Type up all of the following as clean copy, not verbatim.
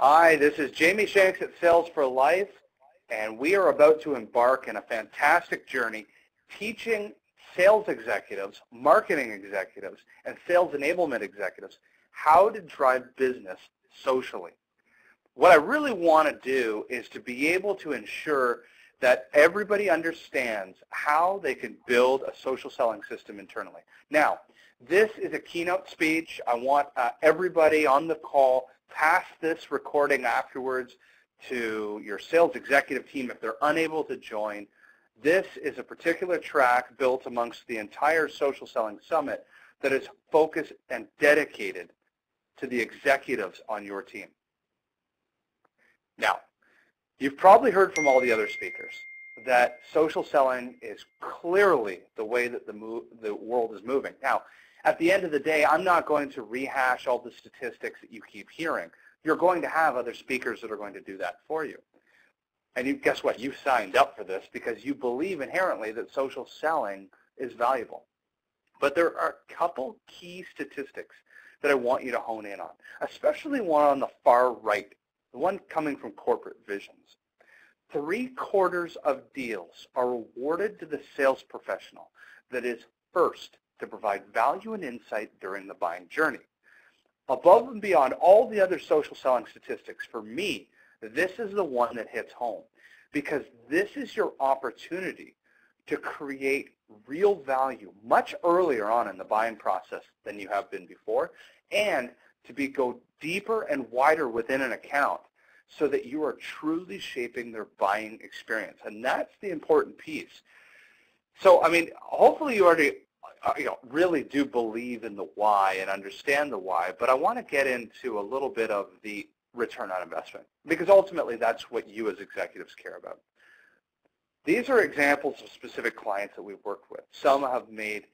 Hi, this is Jamie Shanks at Sales for Life, and we are about to embark on a fantastic journey teaching sales executives, marketing executives, and sales enablement executives how to drive business socially. What I really want to do is to be able to ensure that everybody understands how they can build a social selling system internally. Now, this is a keynote speech. I want everybody on the call pass this recording afterwards to your sales executive team if they're unable to join. This is a particular track built amongst the entire Social Selling Summit that is focused and dedicated to the executives on your team. Now, you've probably heard from all the other speakers that social selling is clearly the way that the world is moving. Now, at the end of the day, I'm not going to rehash all the statistics that you keep hearing. You're going to have other speakers that are going to do that for you. And guess what? You signed up for this because you believe inherently that social selling is valuable. But there are a couple key statistics that I want you to hone in on, especially one on the far right, the one coming from Corporate Visions. 3/4 of deals are awarded to the sales professional that is first to provide value and insight during the buying journey. Above and beyond all the other social selling statistics, for me, this is the one that hits home because this is your opportunity to create real value much earlier on in the buying process than you have been before, and to go deeper and wider within an account so that you are truly shaping their buying experience. And that's the important piece. So, I mean, hopefully you already really do believe in the why and understand the why, but I want to get into a little bit of the return on investment because ultimately that's what you as executives care about. These are examples of specific clients that we've worked with. Some have made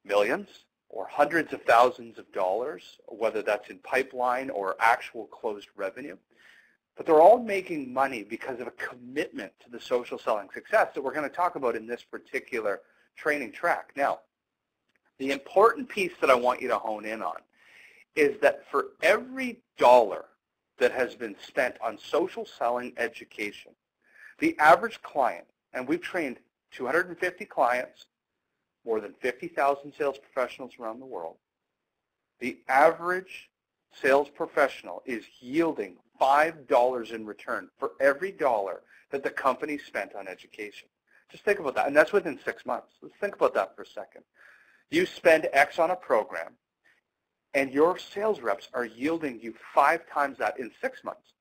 millions or hundreds of thousands of dollars, whether that's in pipeline or actual closed revenue. But they're all making money because of a commitment to the social selling success that we're going to talk about in this particular training track. Now, the important piece that I want you to hone in on is that for every dollar that has been spent on social selling education, the average client, and we've trained 250 clients, more than 50,000 sales professionals around the world, the average sales professional is yielding $5 in return for every dollar that the company spent on education. Just think about that, and that's within 6 months. Let's think about that for a second. You spend X on a program, and your sales reps are yielding you 5 times that in 6 months.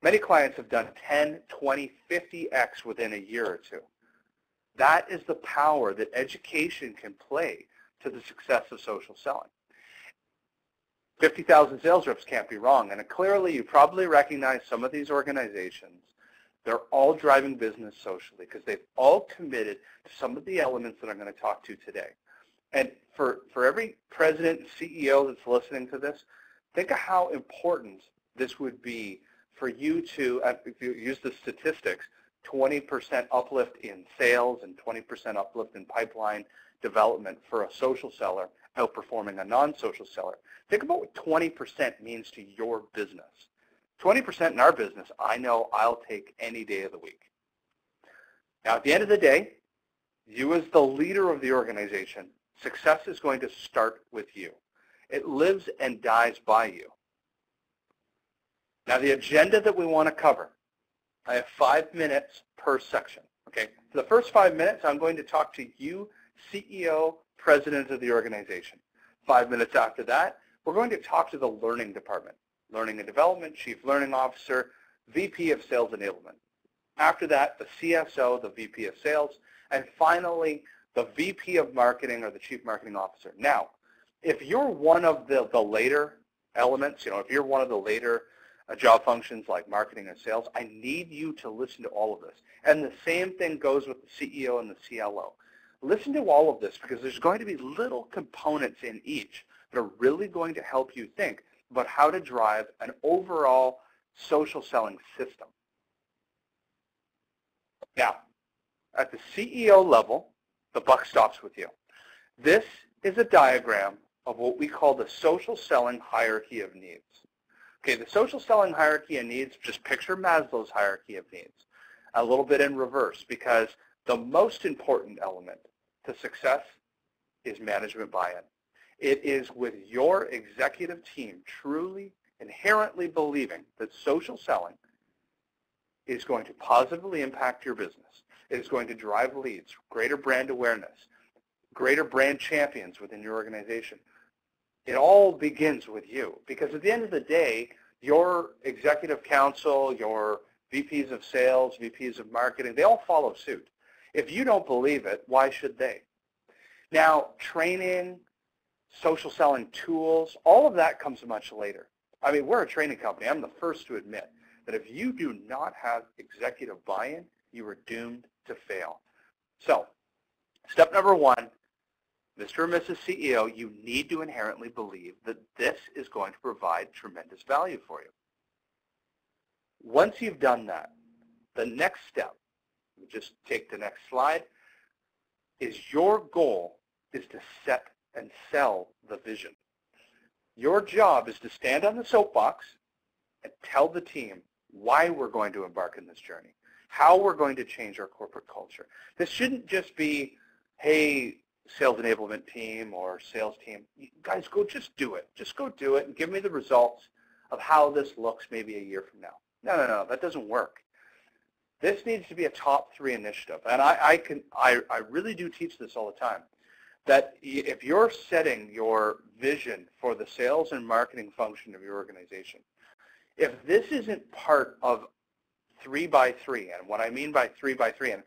Many clients have done 10, 20, 50X within a year or two. That is the power that education can play to the success of social selling. 50,000 sales reps can't be wrong, and clearly you probably recognize some of these organizations. They're all driving business socially because they've all committed to some of the elements that I'm going to talk to today. And for every president and CEO that's listening to this, think of how important this would be for you to, if you use the statistics, 20% uplift in sales and 20% uplift in pipeline development for a social seller outperforming a non-social seller. Think about what 20% means to your business. 20% in our business, I know I'll take any day of the week. Now, at the end of the day, you as the leader of the organization, success is going to start with you. It lives and dies by you. Now, the agenda that we want to cover, I have 5 minutes per section. Okay? For the first 5 minutes, I'm going to talk to you, CEO, president of the organization. 5 minutes after that, we're going to talk to the learning department. Learning and Development, Chief Learning Officer, VP of Sales Enablement. After that, the CSO, the VP of Sales, and finally, the VP of Marketing or the Chief Marketing Officer. Now, if you're one of the later elements, if you're one of the later job functions like marketing and sales, I need you to listen to all of this. And the same thing goes with the CEO and the CLO. Listen to all of this because there's going to be little components in each that are really going to help you think about how to drive an overall social selling system. Now, at the CEO level, the buck stops with you. This is a diagram of what we call the social selling hierarchy of needs. Okay, the social selling hierarchy of needs, just picture Maslow's hierarchy of needs, a little bit in reverse, because the most important element to success is management buy-in. It is with your executive team truly, inherently believing that social selling is going to positively impact your business. It is going to drive leads, greater brand awareness, greater brand champions within your organization. It all begins with you, because at the end of the day, your executive council, your VPs of sales, VPs of marketing, they all follow suit. If you don't believe it, why should they? Now, training, social selling tools, all of that comes much later. I mean, we're a training company. I'm the first to admit that if you do not have executive buy-in, you are doomed to fail. So, step number one, Mr. and Mrs. CEO, you need to inherently believe that this is going to provide tremendous value for you. Once you've done that, the next step, just take the next slide, is your goal is to set and sell the vision. Your job is to stand on the soapbox and tell the team why we're going to embark on this journey, how we're going to change our corporate culture. This shouldn't just be, hey, sales enablement team or sales team, you guys go just do it. Just go do it and give me the results of how this looks maybe a year from now. No, that doesn't work. This needs to be a top 3 initiative. And I really do teach this all the time, that if you're setting your vision for the sales and marketing function of your organization, if this isn't part of 3x3, and what I mean by 3x3,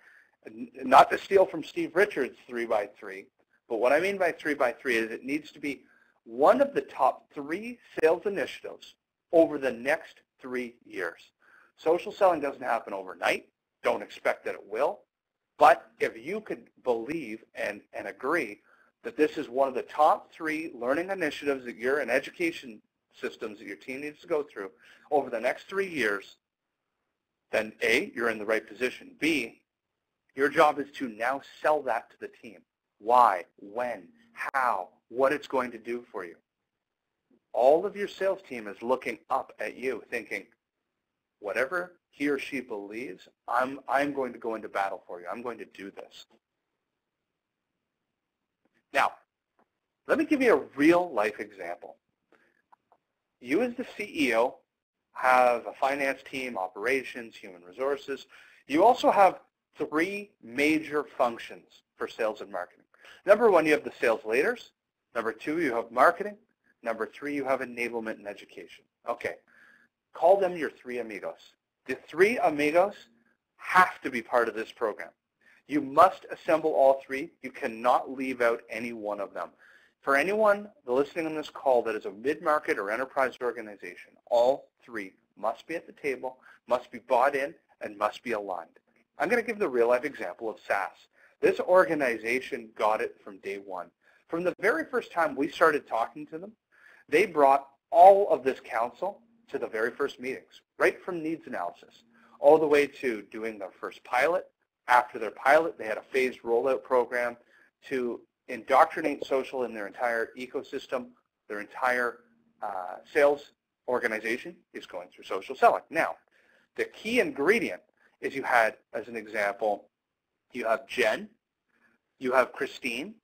and not to steal from Steve Richards' 3x3, but what I mean by 3x3 is it needs to be one of the top 3 sales initiatives over the next 3 years. Social selling doesn't happen overnight. Don't expect that it will. But if you could believe and agree that this is one of the top 3 learning initiatives that you're in education systems that your team needs to go through over the next 3 years, then A, you're in the right position. B, your job is to now sell that to the team. Why, when, how, what it's going to do for you. All of your sales team is looking up at you thinking, whatever he or she believes, I'm going to go into battle for you. I'm going to do this. Now, let me give you a real life example. You as the CEO have a finance team, operations, human resources. You also have 3 major functions for sales and marketing. Number 1, you have the sales leaders. Number 2, you have marketing. Number 3, you have enablement and education. Okay, call them your 3 amigos. The 3 amigos have to be part of this program. You must assemble all 3. You cannot leave out any one of them. For anyone listening on this call that is a mid-market or enterprise organization, all 3 must be at the table, must be bought in, and must be aligned. I'm going to give the real-life example of SAS. This organization got it from day one. From the very first time we started talking to them, they brought all of this counsel to the very first meetings, right from needs analysis, all the way to doing their first pilot. After their pilot, they had a phased rollout program to indoctrinate social in their entire ecosystem. Their entire sales organization is going through social selling. Now, the key ingredient is you had, as an example, you have Jen, you have Christine,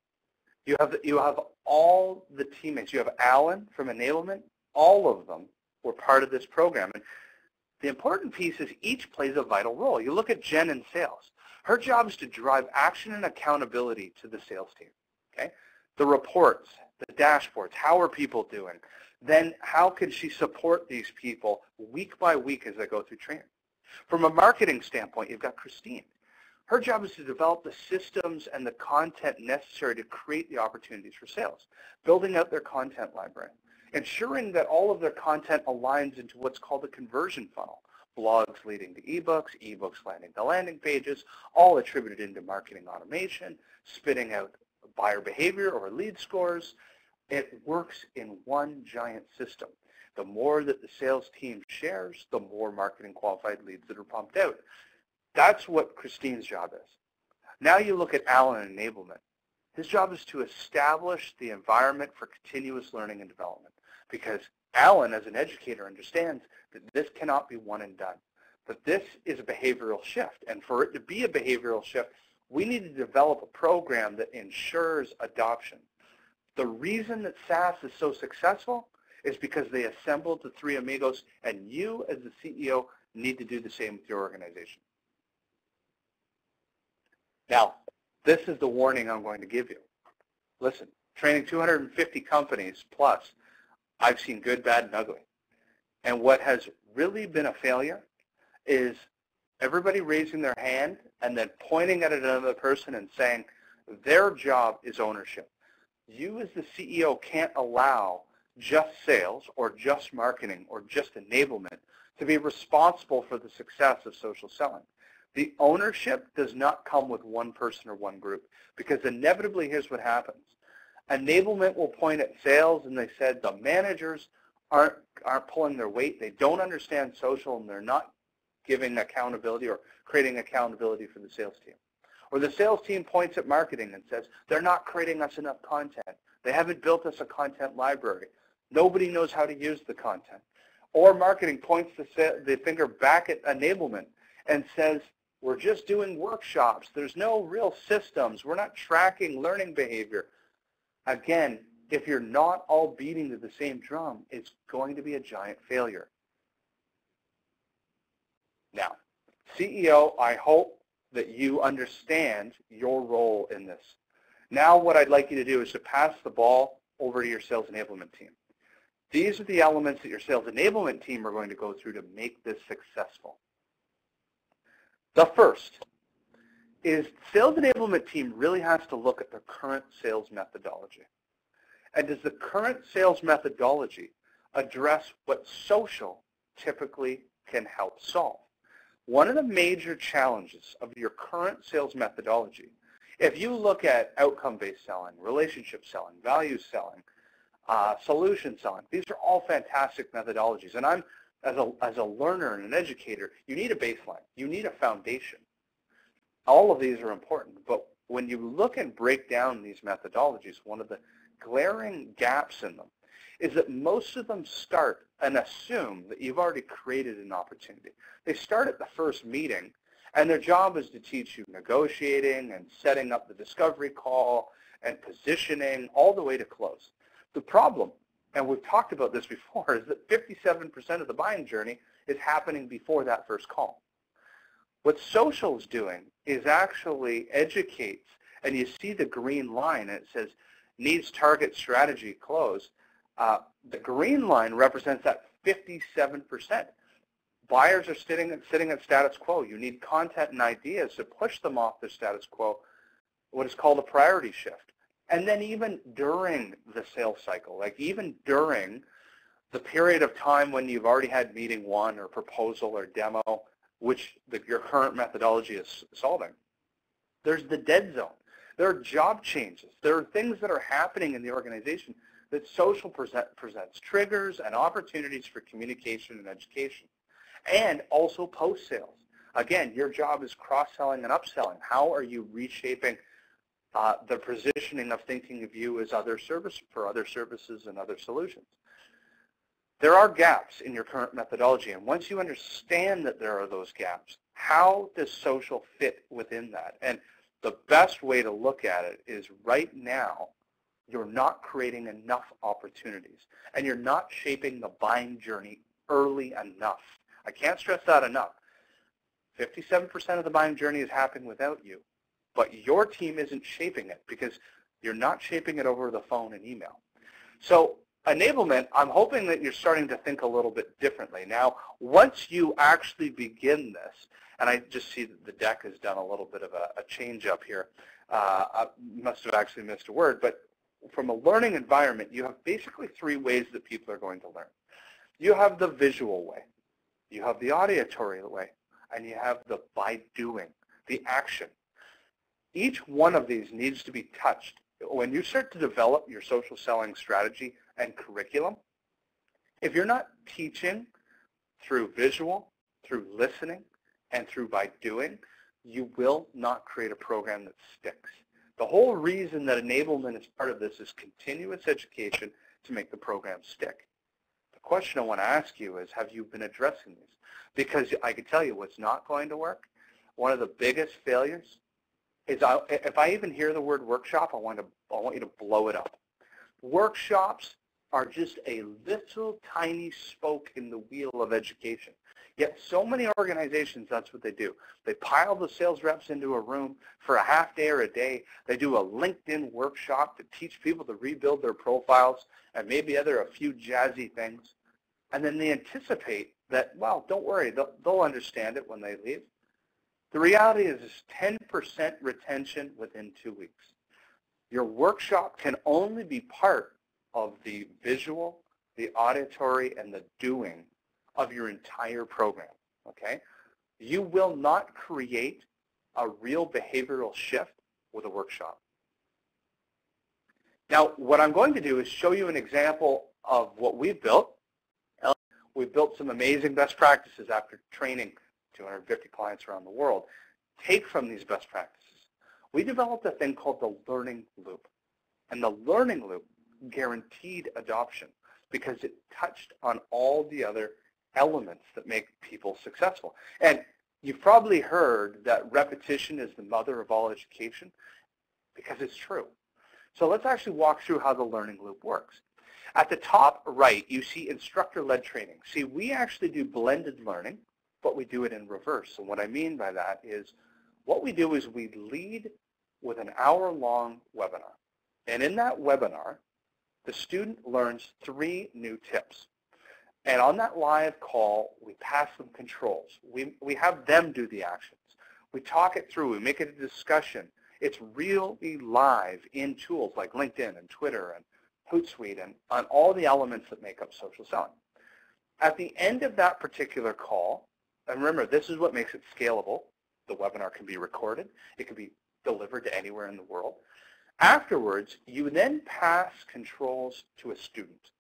you have all the teammates. You have Alan from enablement. All of them were part of this program. And the important piece is each plays a vital role. You look at Jen in sales. Her job is to drive action and accountability to the sales team. Okay? The reports, the dashboards, how are people doing? Then how can she support these people week by week as they go through training? From a marketing standpoint, you've got Christine. Her job is to develop the systems and the content necessary to create the opportunities for sales, building out their content library, ensuring that all of their content aligns into what's called a conversion funnel, blogs leading to ebooks, ebooks landing to landing pages, all attributed into marketing automation, spitting out buyer behavior or lead scores. It works in one giant system. The more that the sales team shares, the more marketing qualified leads that are pumped out. That's what Christine's job is. Now you look at Alan enablement. His job is to establish the environment for continuous learning and development. because Alan, as an educator, understands that this cannot be one and done, that this is a behavioral shift. And for it to be a behavioral shift, we need to develop a program that ensures adoption. The reason that SaaS is so successful is because they assembled the three amigos, and you as the CEO need to do the same with your organization. Now, this is the warning I'm going to give you. Listen, training 250 companies plus, I've seen good, bad, and ugly. And what has really been a failure is everybody raising their hand and then pointing at another person and saying their job is ownership. You as the CEO can't allow just sales or just marketing or just enablement to be responsible for the success of social selling. The ownership does not come with one person or one group, because inevitably here's what happens. Enablement will point at sales, and they said the managers aren't pulling their weight. They don't understand social, and they're not giving accountability or creating accountability for the sales team. Or the sales team points at marketing and says, they're not creating us enough content. They haven't built us a content library. Nobody knows how to use the content. Or marketing points the finger back at enablement and says, we're just doing workshops. There's no real systems. We're not tracking learning behavior. Again, if you're not all beating to the same drum, it's going to be a giant failure. Now, CEO, I hope that you understand your role in this. Now what I'd like you to do is to pass the ball over to your sales enablement team. These are the elements that your sales enablement team are going to go through to make this successful. The first is sales enablement team really has to look at the current sales methodology. And does the current sales methodology address what social typically can help solve? One of the major challenges of your current sales methodology, if you look at outcome-based selling, relationship selling, value selling, solution selling, these are all fantastic methodologies. And I'm, as a learner and an educator, you need a baseline. You need a foundation. All of these are important, but when you look and break down these methodologies, one of the glaring gaps in them is that most of them start and assume that you've already created an opportunity. They start at the first meeting, and their job is to teach you negotiating and setting up the discovery call and positioning all the way to close. The problem, and we've talked about this before, is that 57% of the buying journey is happening before that first call. What social is doing is actually educates, and you see the green line, and it says needs, target, strategy, close. The green line represents that 57%. Buyers are sitting at status quo. You need content and ideas to push them off their status quo, what is called a priority shift. And then even during the sales cycle, like even during the period of time when you've already had meeting one or proposal or demo, which your current methodology is solving, there's the dead zone. There are job changes. There are things that are happening in the organization that social presents triggers and opportunities for communication and education. And also post-sales. Again, your job is cross-selling and upselling. How are you reshaping the positioning of thinking of you as other service for other services and other solutions? There are gaps in your current methodology, and once you understand that there are those gaps, how does social fit within that? And the best way to look at it is right now, you're not creating enough opportunities, and you're not shaping the buying journey early enough. I can't stress that enough. 57% of the buying journey is happening without you, but your team isn't shaping it because you're not shaping it over the phone and email. So enablement, I'm hoping that you're starting to think a little bit differently. Now, once you actually begin this, and I just see that the deck has done a little bit of a change up here. I must have actually missed a word, but from a learning environment, you have basically three ways that people are going to learn. You have the visual way, you have the auditory way, and you have the by doing, the action. Each one of these needs to be touched. When you start to develop your social selling strategy and curriculum, if you're not teaching through visual, through listening, and through by doing, you will not create a program that sticks. The whole reason that enablement is part of this is continuous education to make the program stick. question I want to ask you is, have you been addressing these? Because I can tell you what's not going to work. One of the biggest failures is if I even hear the word workshop, I want you to blow it up. Workshops are just a little tiny spoke in the wheel of education. Yet so many organizations, that's what they do. They pile the sales reps into a room for a half day or a day. They do a LinkedIn workshop to teach people to rebuild their profiles and maybe a few jazzy things. And then they anticipate that, well, don't worry, they'll understand it when they leave. The reality is 10% retention within 2 weeks. Your workshop can only be part of the visual, the auditory, and the doing of your entire program, okay? You will not create a real behavioral shift with a workshop. Now, what I'm going to do is show you an example of what we've built. We've built some amazing best practices after training 250 clients around the world. Take from these best practices. We developed a thing called the learning loop. And the learning loop guaranteed adoption because it touched on all the other elements that make people successful. And you've probably heard that repetition is the mother of all education because it's true. So let's actually walk through how the learning loop works. At the top right, you see instructor-led training. See, we actually do blended learning, but we do it in reverse. And what I mean by that is what we do is we lead with an hour-long webinar. And in that webinar, the student learns 3 new tips. And on that live call, we pass them controls. We have them do the actions. We talk it through. We make it a discussion. It's really live in tools like LinkedIn and Twitter and Hootsuite and on all the elements that make up social selling. At the end of that particular call, and remember, this is what makes it scalable. The webinar can be recorded. It can be delivered to anywhere in the world. Afterwards, you then pass controls to a student,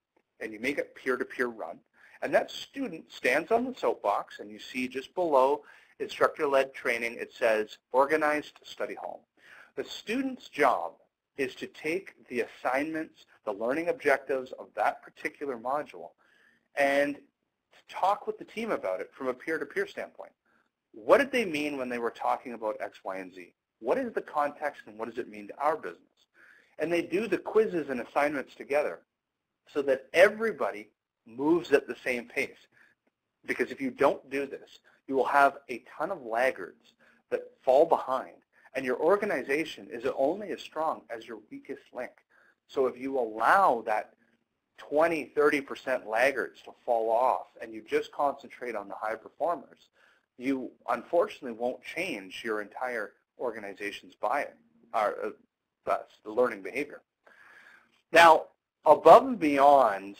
and you make it peer-to-peer run. And that student stands on the soapbox, and you see just below instructor-led training, it says organized study hall. The student's job is to take the assignments, the learning objectives of that particular module, and to talk with the team about it from a peer-to-peer standpoint. What did they mean when they were talking about X, Y, and Z? What is the context, and what does it mean to our business? And they do the quizzes and assignments together so that everybody moves at the same pace. Because if you don't do this, you will have a ton of laggards that fall behind, and your organization is only as strong as your weakest link. So if you allow that 20, 30% laggards to fall off and you just concentrate on the high performers, you unfortunately won't change your entire organization's that's the learning behavior. Now, above and beyond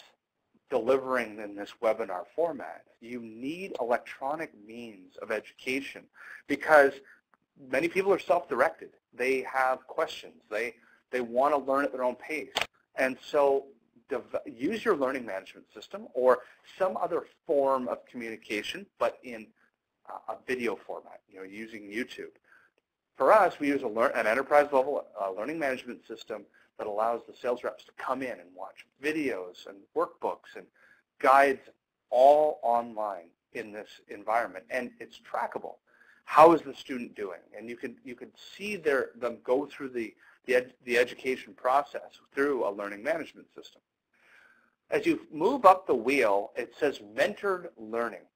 delivering in this webinar format, you need electronic means of education because many people are self-directed. They have questions. They want to learn at their own pace. And so use your learning management system or some other form of communication, but in a video format, using YouTube. For us, we use an enterprise-level learning management system that allows the sales reps to come in and watch videos and workbooks and guides all online in this environment. And it's trackable. How is the student doing? And you can see them go through the education process through a learning management system. As you move up the wheel, it says mentored learning.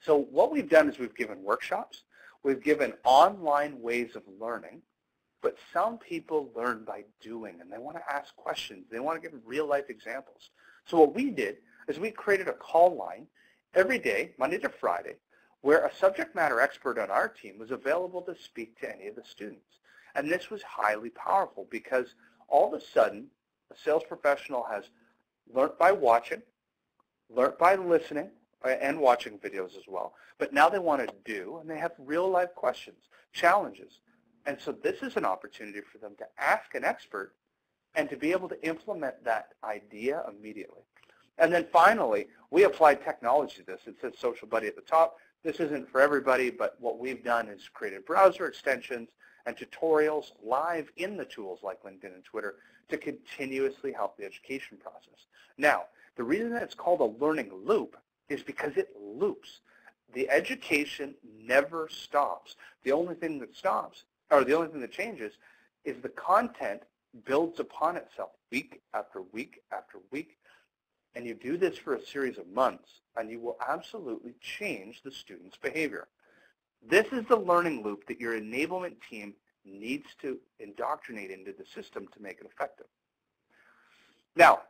So what we've done is we've given workshops. We've given online ways of learning, but some people learn by doing, and they want to ask questions. They want to give real-life examples. So what we did is we created a call line every day, Monday to Friday, where a subject matter expert on our team was available to speak to any of the students. And this was highly powerful because all of a sudden, a sales professional has learned by watching, learned by listening, and watching videos as well. But now they want to do, and they have real-life questions, challenges. And so this is an opportunity for them to ask an expert and to be able to implement that idea immediately. And then finally, we applied technology to this. It says Social Buddy at the top. This isn't for everybody, but what we've done is created browser extensions and tutorials live in the tools like LinkedIn and Twitter to continuously help the education process. Now, The reason that it's called a learning loop is because it loops. The education never stops. The only thing that stops, or the only thing that changes, is the content builds upon itself week after week after week. And you do this for a series of months, and you will absolutely change the student's behavior. This is the learning loop that your enablement team needs to indoctrinate into the system to make it effective. Now,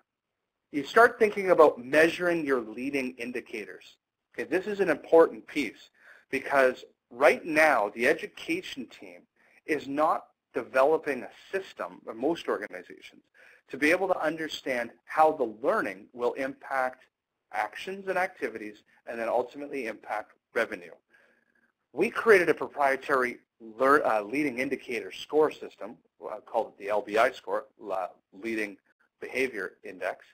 you start thinking about measuring your leading indicators. Okay, this is an important piece because right now the education team is not developing a system, or most organizations, to be able to understand how the learning will impact actions and activities and then ultimately impact revenue. We created a proprietary leading indicator score system, called it the LBI score, Leading Behavior Index.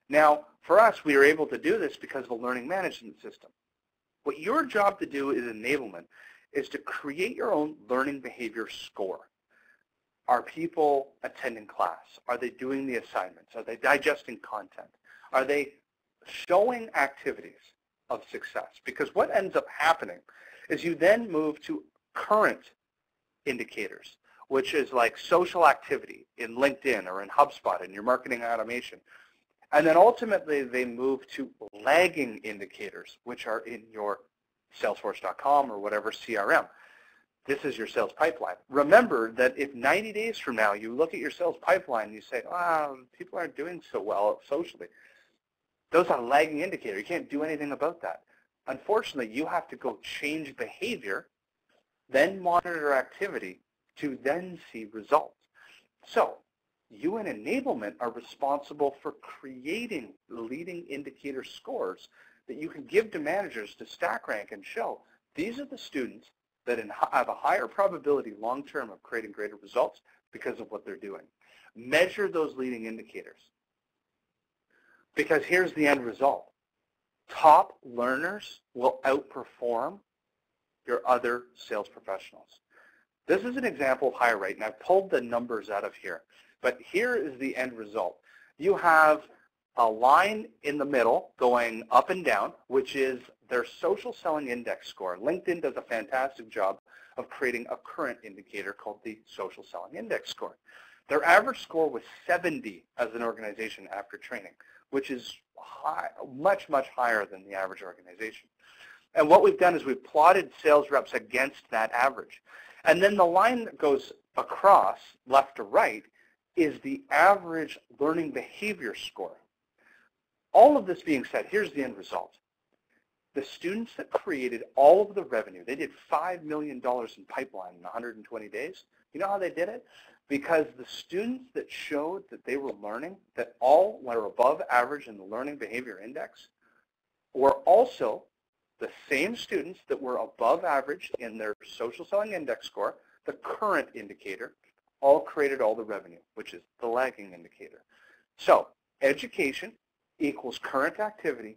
Now, for us, we are able to do this because of a learning management system. What your job to do is enablement, is to create your own learning behavior score. Are people attending class? Are they doing the assignments? Are they digesting content? Are they showing activities of success? Because what ends up happening is you then move to current indicators, which is like social activity in LinkedIn or in HubSpot in your marketing automation. And then ultimately they move to lagging indicators, which are in your Salesforce.com or whatever CRM. This is your sales pipeline. Remember that if 90 days from now you look at your sales pipeline and you say, wow, people aren't doing so well socially, those are lagging indicators. You can't do anything about that. Unfortunately, you have to go change behavior, then monitor activity to then see results. So you and enablement are responsible for creating leading indicator scores that you can give to managers to stack rank and show these are the students that have a higher probability long-term of creating greater results because of what they're doing. Measure those leading indicators. Because here's the end result. Top learners will outperform your other sales professionals. This is an example of higher rate, and I've pulled the numbers out of here. But here is the end result. You have a line in the middle going up and down, which is their social selling index score. LinkedIn does a fantastic job of creating a current indicator called the social selling index score. Their average score was 70 as an organization after training, which is high, much, much higher than the average organization. And what we've done is we've plotted sales reps against that average. And then the line that goes across, left to right, is the average learning behavior score. All of this being said, here's the end result. The students that created all of the revenue, they did $5 million in pipeline in 120 days. You know how they did it? Because the students that showed that they were learning, that all were above average in the learning behavior index, were also the same students that were above average in their social selling index score, the current indicator, all created all the revenue, which is the lagging indicator. So education equals current activity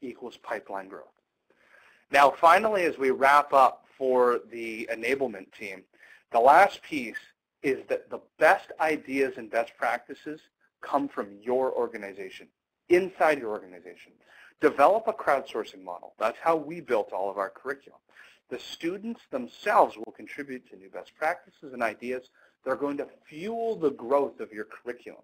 equals pipeline growth. Now, finally, as we wrap up for the enablement team, the last piece is that the best ideas and best practices come from your organization, inside your organization. Develop a crowdsourcing model. That's how we built all of our curriculum. The students themselves will contribute to new best practices and ideas that are going to fuel the growth of your curriculum.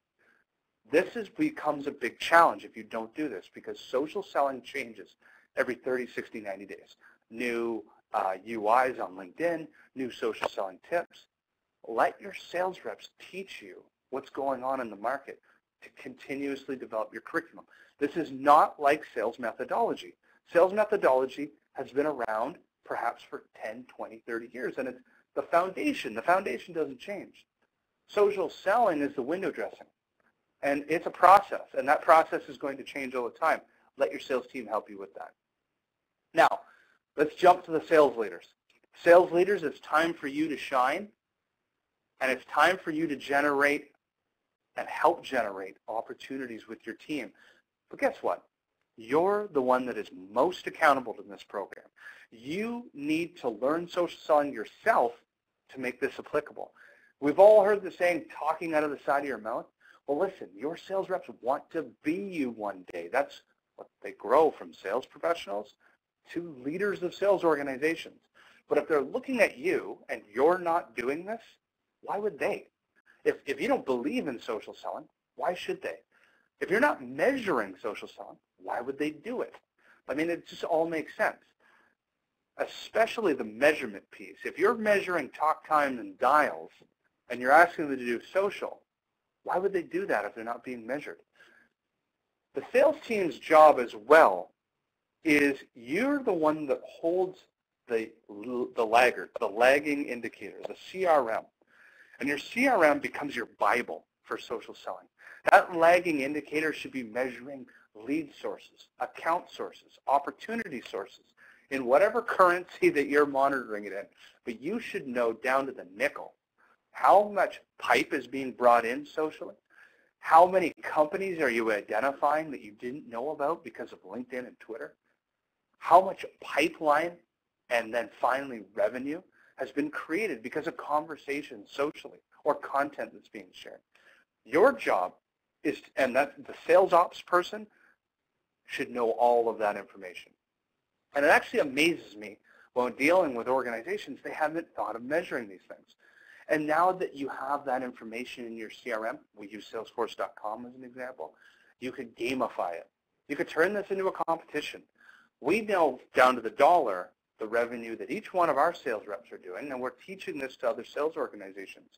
This becomes a big challenge if you don't do this because social selling changes every 30, 60, 90 days. New UIs on LinkedIn, new social selling tips. Let your sales reps teach you what's going on in the market to continuously develop your curriculum. This is not like sales methodology. Sales methodology has been around perhaps for 10, 20, 30 years, and it's the foundation. The foundation doesn't change. Social selling is the window dressing, and it's a process, and that process is going to change all the time. Let your sales team help you with that. Now, let's jump to the sales leaders. Sales leaders, it's time for you to shine, and it's time for you to generate and help generate opportunities with your team. But guess what? You're the one that is most accountable to this program. You need to learn social selling yourself to make this applicable. We've all heard the saying, talking out of the side of your mouth. Well, listen, your sales reps want to be you one day. That's what they grow from sales professionals to leaders of sales organizations. But if they're looking at you and you're not doing this, why would they? If you don't believe in social selling, why should they? If you're not measuring social selling, why would they do it? I mean, it just all makes sense, especially the measurement piece. If you're measuring talk time and dials and you're asking them to do social, why would they do that if they're not being measured? The sales team's job as well is you're the one that holds the laggard, the lagging indicator, the CRM. And your CRM becomes your Bible for social selling. That lagging indicator should be measuring lead sources, account sources, opportunity sources, in whatever currency that you're monitoring it in. But you should know down to the nickel how much pipe is being brought in socially. How many companies are you identifying that you didn't know about because of LinkedIn and Twitter? How much pipeline and then finally revenue has been created because of conversations socially or content that's being shared? Your job is, and that the sales ops person should know all of that information. And it actually amazes me when dealing with organizations, they haven't thought of measuring these things. And now that you have that information in your CRM, we use Salesforce.com as an example, you could gamify it. You could turn this into a competition. We know down to the dollar the revenue that each one of our sales reps are doing, and we're teaching this to other sales organizations.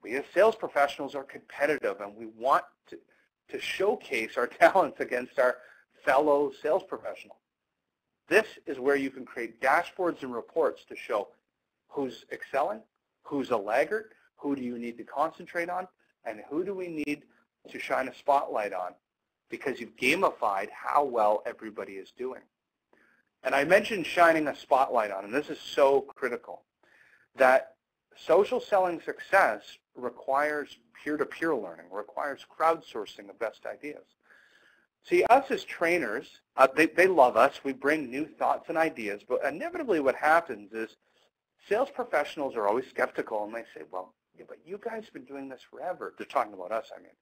We as sales professionals are competitive, and we want to showcase our talents against our fellow sales professionals. This is where you can create dashboards and reports to show who's excelling, who's a laggard, who do you need to concentrate on, and who do we need to shine a spotlight on, because you've gamified how well everybody is doing. And I mentioned shining a spotlight on, and this is so critical, that social selling success requires peer-to-peer learning, requires crowdsourcing of best ideas. See, us as trainers, they love us. We bring new thoughts and ideas, but inevitably what happens is sales professionals are always skeptical, and they say, well, yeah, but you guys have been doing this forever. They're talking about us, I mean.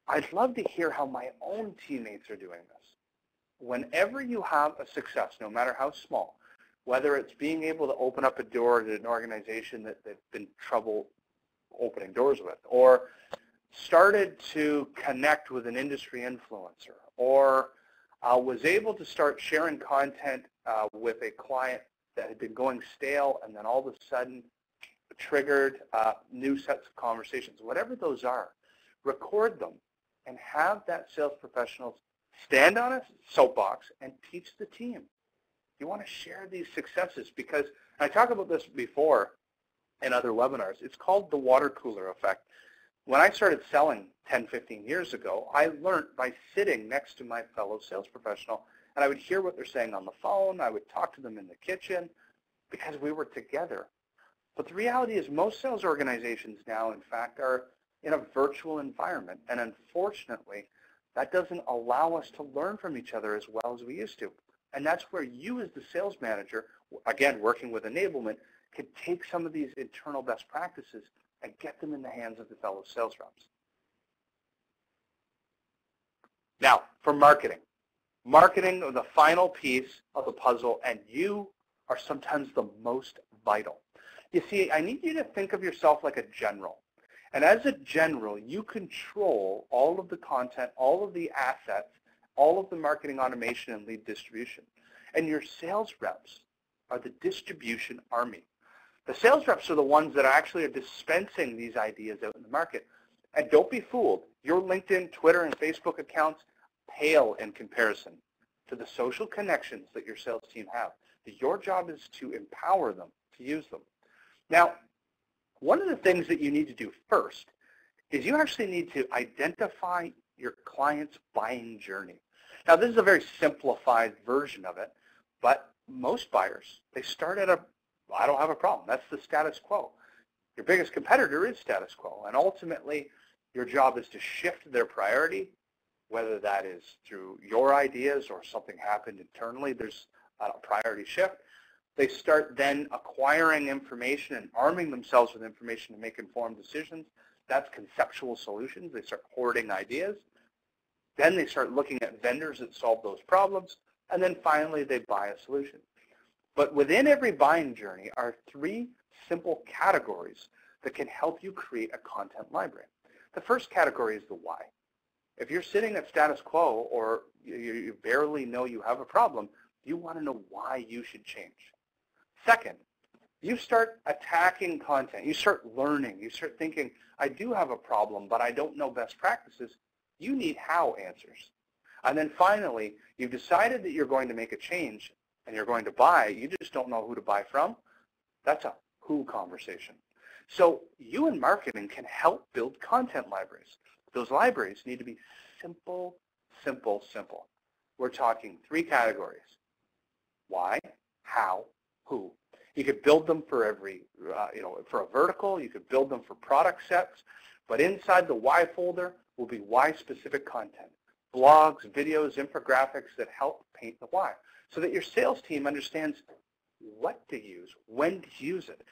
I'd love to hear how my own teammates are doing this. Whenever you have a success, no matter how small, whether it's being able to open up a door to an organization that they've been trouble opening doors with, or started to connect with an industry influencer, or was able to start sharing content with a client that had been going stale and then all of a sudden triggered new sets of conversations, whatever those are, record them and have that sales professional stand on a soapbox and teach the team. You want to share these successes because, and I talked about this before in other webinars, it's called the water cooler effect. When I started selling 10, 15 years ago, I learned by sitting next to my fellow sales professional, and I would hear what they're saying on the phone. I would talk to them in the kitchen because we were together. But the reality is most sales organizations now, in fact, are in a virtual environment, and unfortunately, that doesn't allow us to learn from each other as well as we used to. And that's where you as the sales manager, again, working with enablement, could take some of these internal best practices and get them in the hands of the fellow sales reps. Now, for marketing. Marketing is the final piece of the puzzle, and you are sometimes the most vital. You see, I need you to think of yourself like a general. And as a general, you control all of the content, all of the assets, all of the marketing automation and lead distribution. And your sales reps are the distribution army. The sales reps are the ones that actually are dispensing these ideas out in the market. And don't be fooled. Your LinkedIn, Twitter, and Facebook accounts pale in comparison to the social connections that your sales team have. Your job is to empower them to use them. Now, one of the things that you need to do first is you actually need to identify your client's buying journey. Now, this is a very simplified version of it, but most buyers, they start at I don't have a problem. That's the status quo. Your biggest competitor is status quo, and ultimately, your job is to shift their priority, whether that is through your ideas or something happened internally. There's a priority shift. They start then acquiring information and arming themselves with information to make informed decisions. That's conceptual solutions. They start hoarding ideas. Then they start looking at vendors that solve those problems. And then finally, they buy a solution. But within every buying journey are 3 simple categories that can help you create a content library. The first category is the why. If you're sitting at status quo or you barely know you have a problem, you want to know why you should change. Second, you start attacking content. You start learning. You start thinking, I do have a problem, but I don't know best practices. You need how answers. And then finally, you've decided that you're going to make a change and you're going to buy. You just don't know who to buy from. That's a who conversation. So you in marketing can help build content libraries. Those libraries need to be simple, simple, simple. We're talking 3 categories. Why, how, who. You could build them for every, for a vertical. You could build them for product sets. But inside the why folder will be why-specific content. Blogs, videos, infographics that help paint the why. So that your sales team understands what to use, when to use it.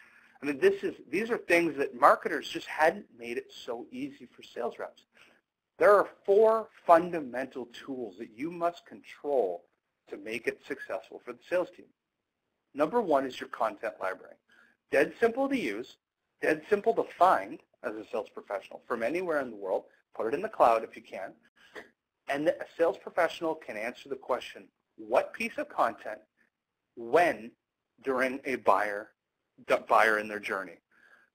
I mean, these are things that marketers just hadn't made it so easy for sales reps. There are 4 fundamental tools that you must control to make it successful for the sales team. Number 1 is your content library. Dead simple to use, dead simple to find as a sales professional from anywhere in the world. Put it in the cloud if you can. And a sales professional can answer the question, what piece of content, when, during a buyer in their journey.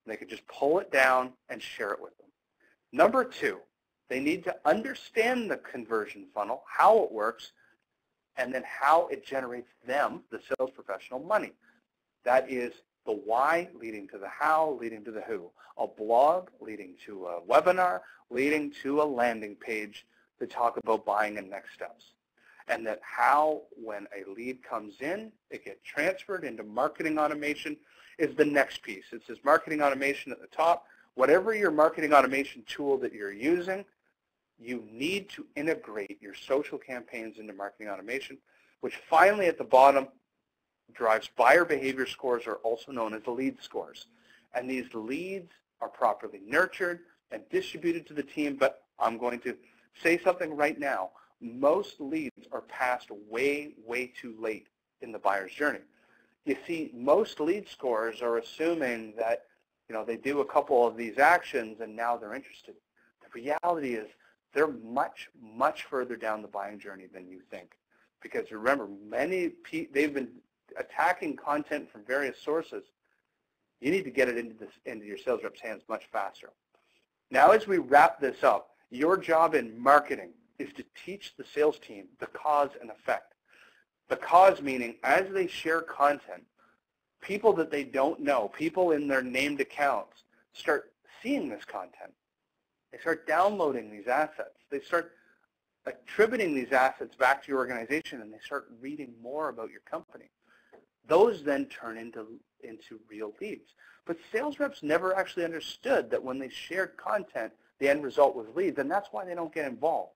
They can just pull it down and share it with them. Number 2, they need to understand the conversion funnel, how it works, and then how it generates them, the sales professional, money. That is the why leading to the how, leading to the who. A blog leading to a webinar, leading to a landing page to talk about buying and next steps. And that how, when a lead comes in, it gets transferred into marketing automation is the next piece. It says marketing automation at the top. Whatever your marketing automation tool that you're using, you need to integrate your social campaigns into marketing automation, which finally at the bottom drives buyer behavior scores, or also known as the lead scores. And these leads are properly nurtured and distributed to the team, but I'm going to say something right now. Most leads are passed way, way too late in the buyer's journey. You see, most lead scores are assuming that, they do a couple of these actions and now they're interested. The reality is they're much, much further down the buying journey than you think. Because remember, they've been attacking content from various sources. You need to get it into your sales rep's hands much faster. Now, as we wrap this up, your job in marketing is to teach the sales team the cause and effect. The cause meaning as they share content, people that they don't know, people in their named accounts, start seeing this content. They start downloading these assets. They start attributing these assets back to your organization, and they start reading more about your company. Those then turn into real leads. But sales reps never actually understood that when they shared content, the end result was leads, and that's why they don't get involved.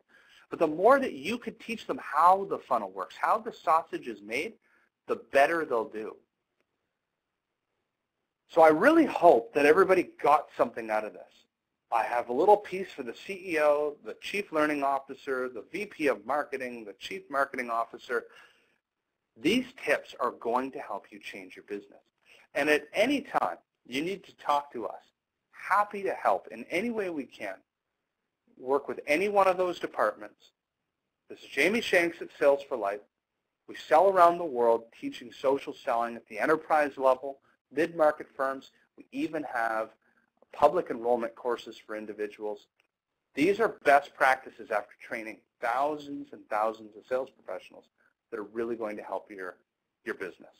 But the more that you could teach them how the funnel works, how the sausage is made, the better they'll do. So I really hope that everybody got something out of this. I have a little piece for the CEO, the Chief Learning Officer, the VP of Marketing, the Chief Marketing Officer. These tips are going to help you change your business. And at any time, you need to talk to us. Happy to help in any way we can. Work with any one of those departments. This is Jamie Shanks at Sales for Life. We sell around the world teaching social selling at the enterprise level, mid-market firms. We even have public enrollment courses for individuals. These are best practices after training thousands and thousands of sales professionals that are really going to help your business.